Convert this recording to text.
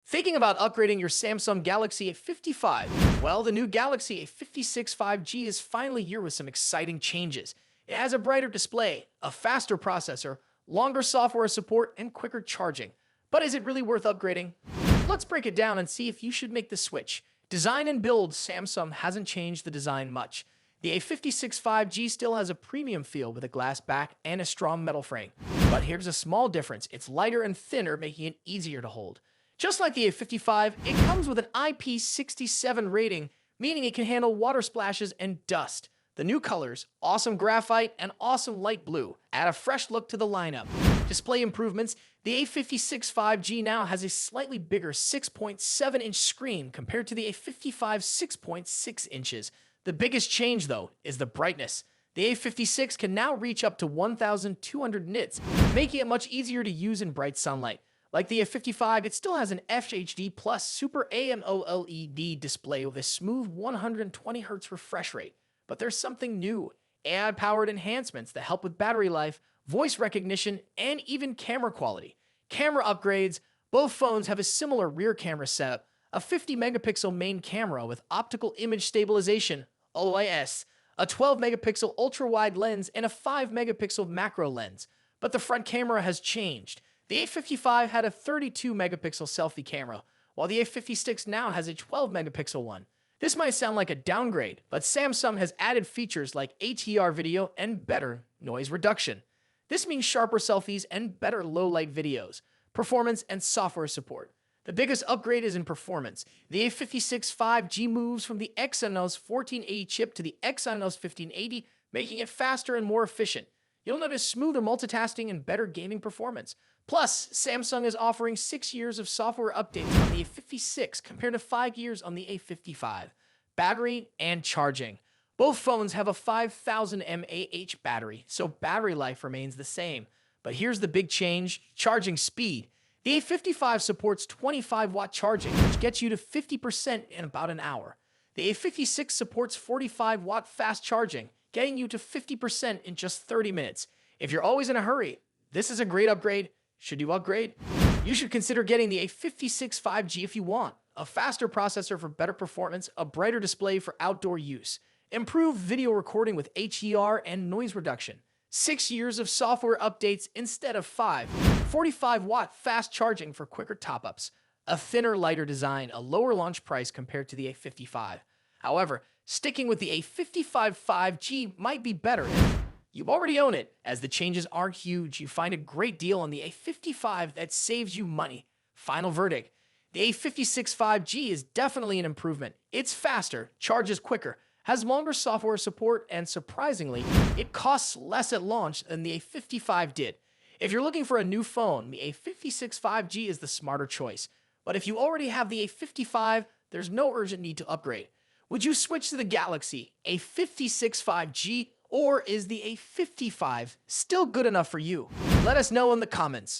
Thinking about upgrading your Samsung Galaxy A55? Well, the new Galaxy A56 5G is finally here with some exciting changes. It has a brighter display, a faster processor, longer software support, and quicker charging. But is it really worth upgrading? Let's break it down and see if you should make the switch. Design and build, Samsung hasn't changed the design much. The A56 5G still has a premium feel with a glass back and a strong metal frame. But here's a small difference. It's lighter and thinner, making it easier to hold. Just like the A55, it comes with an IP67 rating, meaning it can handle water splashes and dust. The new colors, awesome graphite and awesome light blue, add a fresh look to the lineup. Display improvements, the A56 5G now has a slightly bigger 6.7-inch screen compared to the A55 6.6 inches. The biggest change, though, is the brightness. The A56 can now reach up to 1,200 nits, making it much easier to use in bright sunlight. Like the A55, it still has an FHD Plus Super AMOLED display with a smooth 120Hz refresh rate. But there's something new: AI-powered enhancements that help with battery life, voice recognition, and even camera quality. Camera upgrades: both phones have a similar rear camera setup, a 50-megapixel main camera with optical image stabilization, OIS, a 12-megapixel ultra-wide lens, and a 5-megapixel macro lens. But the front camera has changed. The A55 had a 32-megapixel selfie camera, while the A56 now has a 12-megapixel one. This might sound like a downgrade, but Samsung has added features like ATR video and better noise reduction. This means sharper selfies and better low-light videos, performance, and software support. The biggest upgrade is in performance. The A56 5G moves from the Exynos 1480 chip to the Exynos 1580, making it faster and more efficient. You'll notice smoother multitasking and better gaming performance. Plus, Samsung is offering 6 years of software updates on the A56 compared to 5 years on the A55. Battery and charging. Both phones have a 5000 mAh battery, so battery life remains the same. But here's the big change: charging speed. The A55 supports 25-watt charging, which gets you to 50% in about an hour. The A56 supports 45-watt fast charging, getting you to 50% in just 30 minutes. If you're always in a hurry, this is a great upgrade. Should you upgrade? You should consider getting the A56 5G if you want. A faster processor for better performance, a brighter display for outdoor use, improved video recording with HDR and noise reduction, 6 years of software updates instead of 5, 45-watt fast charging for quicker top-ups, a thinner, lighter design, a lower launch price compared to the A55. However, sticking with the A55 5G might be better if you already own it. As the changes aren't huge, you find a great deal on the A55 that saves you money. Final verdict: the A56 5G is definitely an improvement. It's faster, charges quicker, has longer software support, and surprisingly, it costs less at launch than the A55 did. If you're looking for a new phone, the A56 5G is the smarter choice. But if you already have the A55, there's no urgent need to upgrade. Would you switch to the Galaxy A56 5G, or is the A55 still good enough for you? Let us know in the comments.